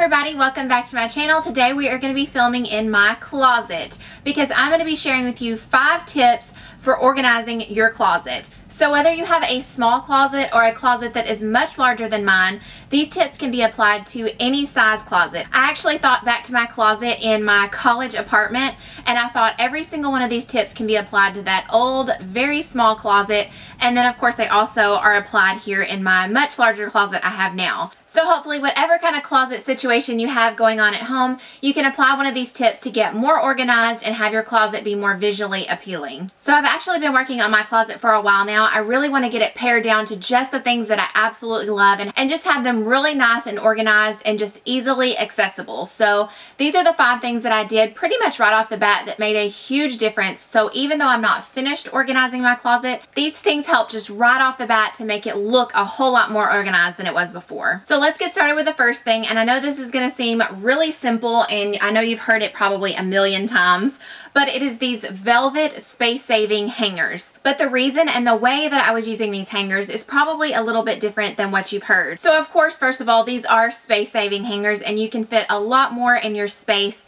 everybody, welcome back to my channel. Today we are going to be filming in my closet because I'm going to be sharing with you 5 tips for organizing your closet. So whether you have a small closet or a closet that is much larger than mine, these tips can be applied to any size closet. I actually thought back to my closet in my college apartment, and I thought every single one of these tips can be applied to that old, very small closet, and then of course they also are applied here in my much larger closet I have now. So hopefully whatever kind of closet situation you have going on at home, you can apply one of these tips to get more organized and have your closet be more visually appealing. So I've actually been working on my closet for a while now. I really want to get it pared down to just the things that I absolutely love and just have them really nice and organized and just easily accessible. So these are the 5 things that I did pretty much right off the bat that made a huge difference. So even though I'm not finished organizing my closet, these things help just right off the bat to make it look a whole lot more organized than it was before. So let's get started with the first thing, and I know this is going to seem really simple, and I know you've heard it probably a million times, but it is these velvet space-saving hangers. But the reason and the way that I was using these hangers is probably a little bit different than what you've heard. So of course, first of all, these are space-saving hangers, and you can fit a lot more in your space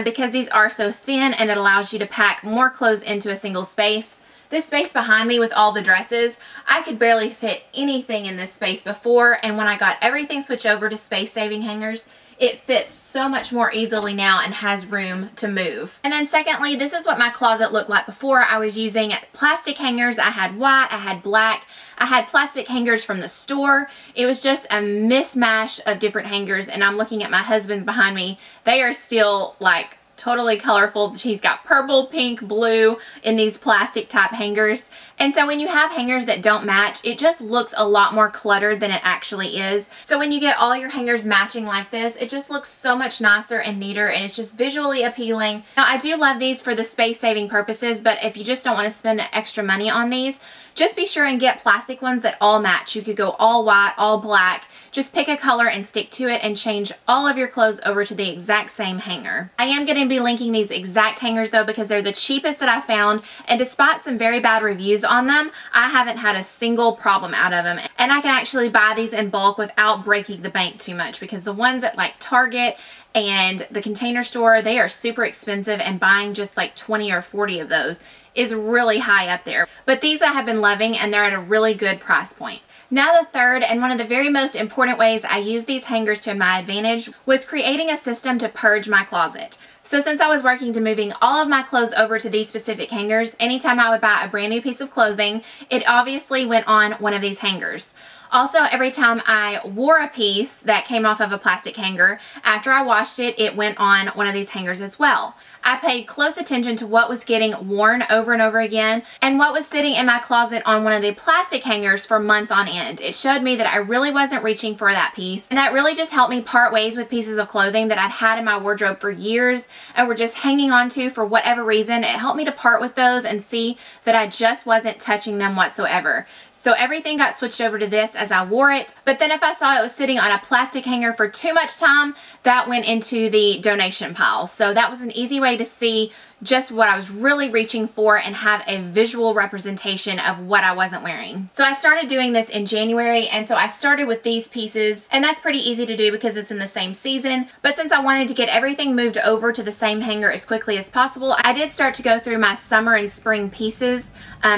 because these are so thin, and it allows you to pack more clothes into a single space. This space behind me with all the dresses, I could barely fit anything in this space before, and when I got everything switched over to space-saving hangers, it fits so much more easily now and has room to move. And then secondly, this is what my closet looked like before. I was using plastic hangers. I had white, I had black, I had plastic hangers from the store. It was just a mismatch of different hangers, and I'm looking at my husband's behind me. They are still like totally colorful. He's got purple, pink, blue in these plastic type hangers. And so when you have hangers that don't match, it just looks a lot more cluttered than it actually is. So when you get all your hangers matching like this, it just looks so much nicer and neater, and it's just visually appealing. Now I do love these for the space saving purposes, but if you just don't want to spend extra money on these, just be sure and get plastic ones that all match. You could go all white, all black. Just pick a color and stick to it and change all of your clothes over to the exact same hanger. I am going to be linking these exact hangers though because they're the cheapest that I found, and despite some very bad reviews on them, I haven't had a single problem out of them. And I can actually buy these in bulk without breaking the bank too much, because the ones at like Target and the Container Store, they are super expensive, and buying just like 20 or 40 of those is really high up there. But these I have been loving, and they're at a really good price point. Now the third and one of the very most important ways I use these hangers to my advantage was creating a system to purge my closet. So since I was working to moving all of my clothes over to these specific hangers, anytime I would buy a brand new piece of clothing, it obviously went on one of these hangers. Also, every time I wore a piece that came off of a plastic hanger, after I washed it, it went on one of these hangers as well. I paid close attention to what was getting worn over and over again and what was sitting in my closet on one of the plastic hangers for months on end. It showed me that I really wasn't reaching for that piece, and that really just helped me part ways with pieces of clothing that I'd had in my wardrobe for years and were just hanging on to for whatever reason. It helped me to part with those and see that I just wasn't touching them whatsoever. So everything got switched over to this as I wore it. But then if I saw it was sitting on a plastic hanger for too much time, that went into the donation pile. So that was an easy way to see just what I was really reaching for and have a visual representation of what I wasn't wearing. So I started doing this in January, and so I started with these pieces, and that's pretty easy to do because it's in the same season. But since I wanted to get everything moved over to the same hanger as quickly as possible, I did start to go through my summer and spring pieces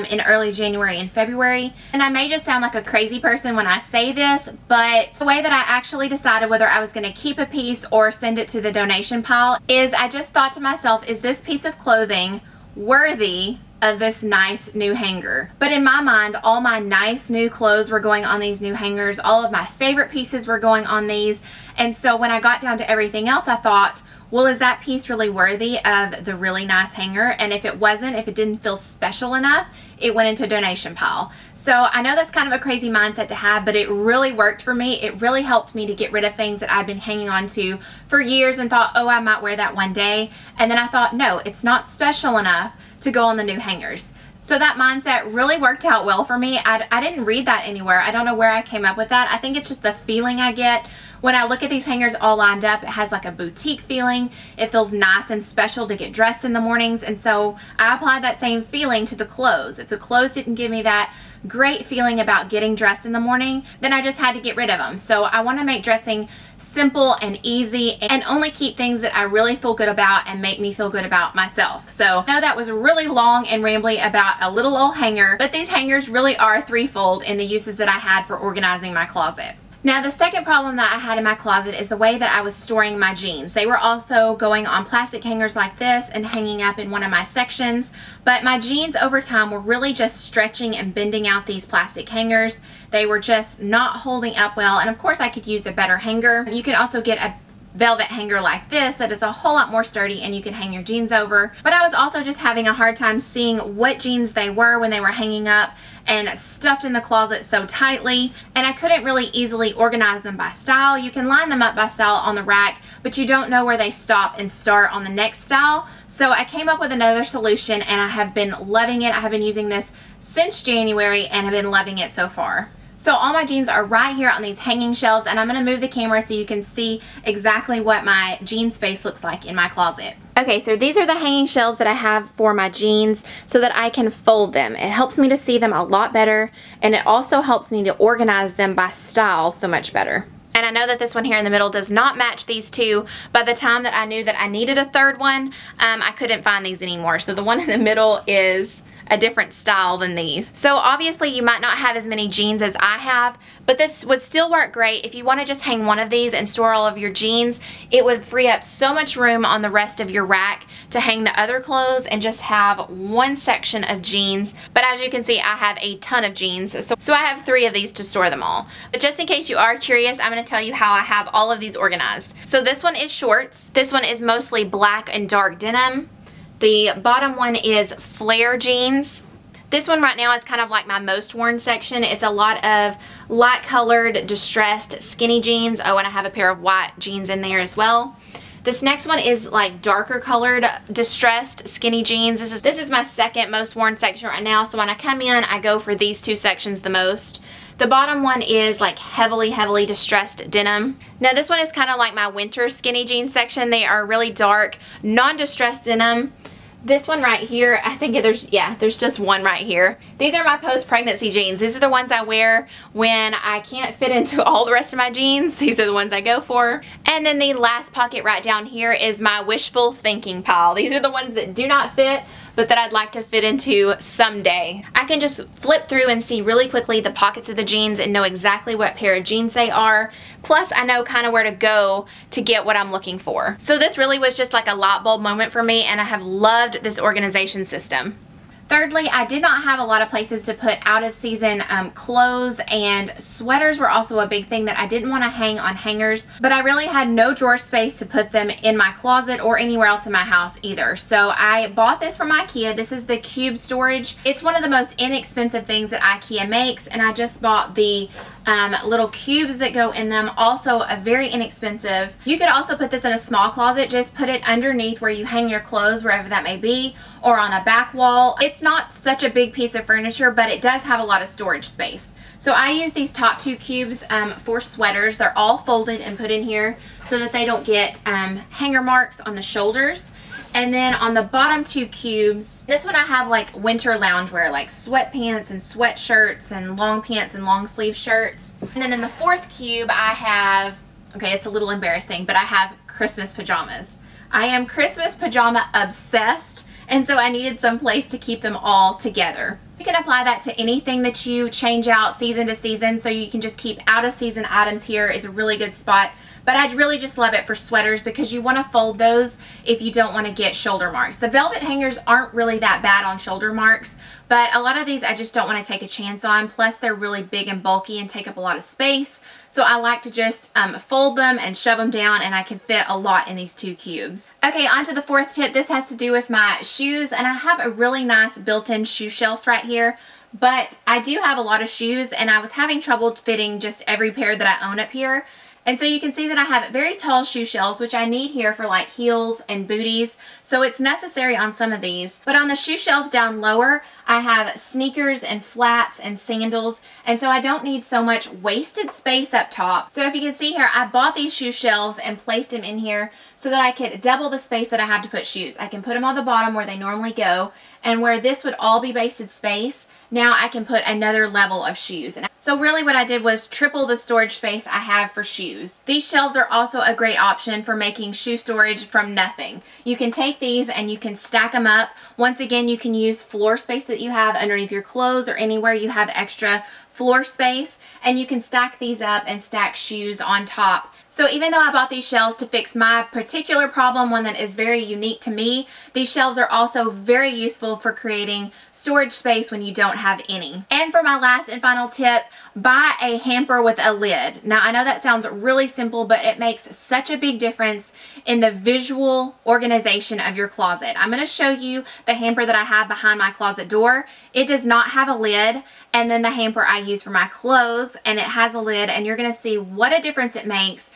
in early January and February. And I may just sound like a crazy person when I say this, but the way that I actually decided whether I was going to keep a piece or send it to the donation pile is I just thought to myself, is this piece of clothing worthy of this nice new hanger? But in my mind, all my nice new clothes were going on these new hangers. All of my favorite pieces were going on these. And so when I got down to everything else, I thought, well, is that piece really worthy of the really nice hanger? And if it wasn't, if it didn't feel special enough, it went into a donation pile. So I know that's kind of a crazy mindset to have, but it really worked for me. It really helped me to get rid of things that I've been hanging on to for years and thought, oh, I might wear that one day. And then I thought, no, it's not special enough to go on the new hangers. So that mindset really worked out well for me. I didn't read that anywhere. I don't know where I came up with that. I think it's just the feeling I get when I look at these hangers all lined up. It has like a boutique feeling. It feels nice and special to get dressed in the mornings, and so I applied that same feeling to the clothes. If the clothes didn't give me that great feeling about getting dressed in the morning, then I just had to get rid of them. So I want to make dressing simple and easy and only keep things that I really feel good about and make me feel good about myself. So I know that was really long and rambly about a little old hanger, but these hangers really are threefold in the uses that I had for organizing my closet. Now, the second problem that I had in my closet is the way that I was storing my jeans. They were also going on plastic hangers like this and hanging up in one of my sections, but my jeans over time were really just stretching and bending out these plastic hangers. They were just not holding up well, and of course I could use a better hanger. You can also get a velvet hanger like this that is a whole lot more sturdy and you can hang your jeans over. But I was also just having a hard time seeing what jeans they were when they were hanging up and stuffed in the closet so tightly, and I couldn't really easily organize them by style. You can line them up by style on the rack, but you don't know where they stop and start on the next style. So I came up with another solution and I have been loving it. I have been using this since January and have been loving it so far. So all my jeans are right here on these hanging shelves, and I'm going to move the camera so you can see exactly what my jean space looks like in my closet. Okay, so these are the hanging shelves that I have for my jeans so that I can fold them. It helps me to see them a lot better, and it also helps me to organize them by style so much better. And I know that this one here in the middle does not match these two. By the time that I knew that I needed a third one, I couldn't find these anymore. So the one in the middle is a different style than these. So obviously you might not have as many jeans as I have, but this would still work great. If you want to just hang one of these and store all of your jeans, it would free up so much room on the rest of your rack to hang the other clothes and just have one section of jeans. But as you can see, I have a ton of jeans, so I have 3 of these to store them all. But just in case you are curious, I'm going to tell you how I have all of these organized. So this one is shorts. This one is mostly black and dark denim. The bottom one is flare jeans. This one right now is kind of like my most worn section. It's a lot of light colored, distressed, skinny jeans. Oh, and I have a pair of white jeans in there as well. This next one is like darker colored, distressed, skinny jeans. This is my second most worn section right now. So when I come in, I go for these 2 sections the most. The bottom one is like heavily distressed denim. Now this one is kind of like my winter skinny jeans section. They are really dark, non-distressed denim. This one right here, I think there's just one right here. These are my post-pregnancy jeans. These are the ones I wear when I can't fit into all the rest of my jeans. These are the ones I go for. And then the last pocket right down here is my wishful thinking pile. These are the ones that do not fit, but that I'd like to fit into someday. I can just flip through and see really quickly the pockets of the jeans and know exactly what pair of jeans they are. Plus, I know kind of where to go to get what I'm looking for. So this really was just like a light bulb moment for me, and I have loved this organization system. Thirdly, I did not have a lot of places to put out of season clothes, and sweaters were also a big thing that I didn't want to hang on hangers, but I really had no drawer space to put them in my closet or anywhere else in my house either. So I bought this from IKEA. This is the cube storage. It's one of the most inexpensive things that IKEA makes, and I just bought the little cubes that go in them, also a very inexpensive. You could also put this in a small closet, just put it underneath where you hang your clothes, wherever that may be, or on a back wall. It's not such a big piece of furniture, but it does have a lot of storage space. So I use these top 2 cubes for sweaters. They're all folded and put in here so that they don't get hanger marks on the shoulders. And then on the bottom 2 cubes, this one I have like winter loungewear, like sweatpants and sweatshirts and long pants and long sleeve shirts. And then in the 4th cube I have, okay, it's a little embarrassing, but I have Christmas pajamas. I am Christmas pajama obsessed, and so I needed some place to keep them all together. You can apply that to anything that you change out season to season, so you can just keep out of season items. Here is a really good spot. But I'd really just love it for sweaters because you want to fold those if you don't want to get shoulder marks. The velvet hangers aren't really that bad on shoulder marks, but a lot of these I just don't want to take a chance on. Plus they're really big and bulky and take up a lot of space. So I like to just fold them and shove them down, and I can fit a lot in these 2 cubes. Okay, on to the 4th tip. This has to do with my shoes, and I have a really nice built-in shoe shelves right here. But I do have a lot of shoes, and I was having trouble fitting just every pair that I own up here. And so you can see that I have very tall shoe shelves, which I need here for like heels and booties. So it's necessary on some of these. But on the shoe shelves down lower, I have sneakers and flats and sandals. And so I don't need so much wasted space up top. So if you can see here, I bought these shoe shelves and placed them in here so that I could double the space that I have to put shoes. I can put them on the bottom where they normally go, and where this would all be wasted space, now I can put another level of shoes. And so really what I did was triple the storage space I have for shoes. These shelves are also a great option for making shoe storage from nothing. You can take these and you can stack them up. Once again, you can use floor space that you have underneath your clothes or anywhere you have extra floor space, and you can stack these up and stack shoes on top. So even though I bought these shelves to fix my particular problem, one that is very unique to me, these shelves are also very useful for creating storage space when you don't have any. And for my last and final tip, buy a hamper with a lid. Now I know that sounds really simple, but it makes such a big difference in the visual organization of your closet. I'm going to show you the hamper that I have behind my closet door. It does not have a lid, and then the hamper I use for my clothes, and it has a lid, and you're going to see what a difference it makes.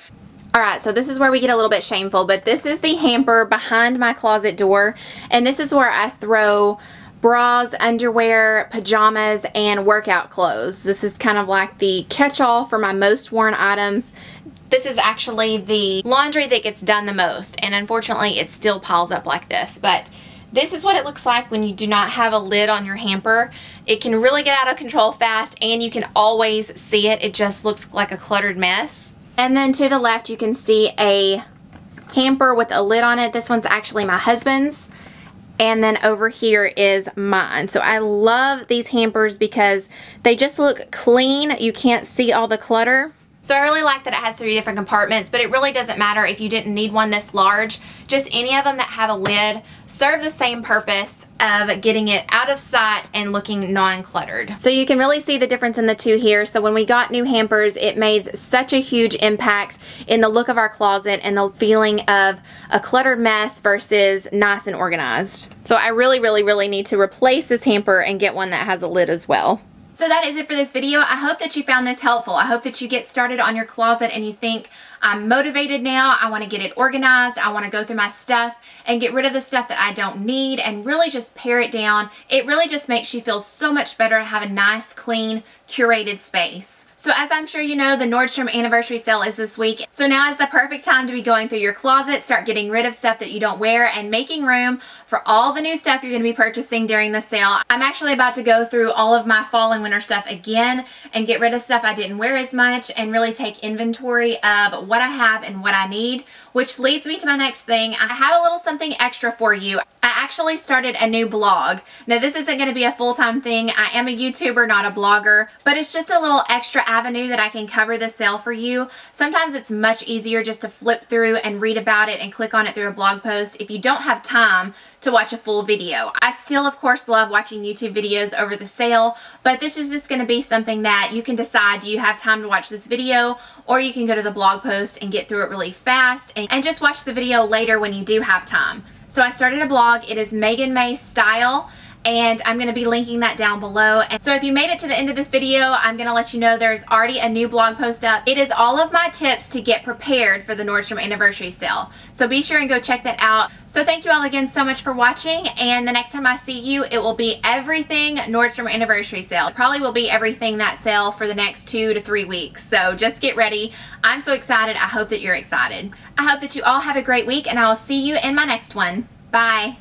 Alright, so this is where we get a little bit shameful, but this is the hamper behind my closet door, and this is where I throw bras, underwear, pajamas, and workout clothes. This is kind of like the catch-all for my most worn items. This is actually the laundry that gets done the most, and unfortunately it still piles up like this, but this is what it looks like when you do not have a lid on your hamper. It can really get out of control fast, and you can always see it. It just looks like a cluttered mess. And then to the left you can see a hamper with a lid on it. This one's actually my husband's. And then over here is mine. So I love these hampers because they just look clean. You can't see all the clutter. So I really like that it has 3 different compartments, but it really doesn't matter if you didn't need one this large. Just any of them that have a lid serve the same purpose of getting it out of sight and looking non-cluttered. So you can really see the difference in the two here. So when we got new hampers, it made such a huge impact in the look of our closet and the feeling of a cluttered mess versus nice and organized. So I really need to replace this hamper and get one that has a lid as well. So that is it for this video. I hope that you found this helpful. I hope that you get started on your closet and you think, I'm motivated now, I want to get it organized, I want to go through my stuff and get rid of the stuff that I don't need and really just pare it down. It really just makes you feel so much better to have a nice, clean, curated space. So as I'm sure you know, the Nordstrom anniversary sale is this week. So now is the perfect time to be going through your closet, start getting rid of stuff that you don't wear and making room for all the new stuff you're going to be purchasing during the sale. I'm actually about to go through all of my fall and winter stuff again and get rid of stuff I didn't wear as much and really take inventory of what I have and what I need, which leads me to my next thing. I have a little something extra for you. I actually started a new blog. Now this isn't going to be a full-time thing. I am a YouTuber, not a blogger, but it's just a little extra avenue that I can cover the sale for you. Sometimes it's much easier just to flip through and read about it and click on it through a blog post if you don't have time to watch a full video. I still of course love watching YouTube videos over the sale, but this is just going to be something that you can decide, do you have time to watch this video, or you can go to the blog post and get through it really fast and just watch the video later when you do have time. So I started a blog. It is Megan May Style, and I'm going to be linking that down below. And so if you made it to the end of this video, I'm going to let you know there's already a new blog post up. It is all of my tips to get prepared for the Nordstrom anniversary sale. So be sure and go check that out. So thank you all again so much for watching, and the next time I see you, it will be everything Nordstrom anniversary sale. It probably will be everything that sale for the next 2 to 3 weeks. So just get ready. I'm so excited. I hope that you're excited. I hope that you all have a great week, and I will see you in my next one. Bye.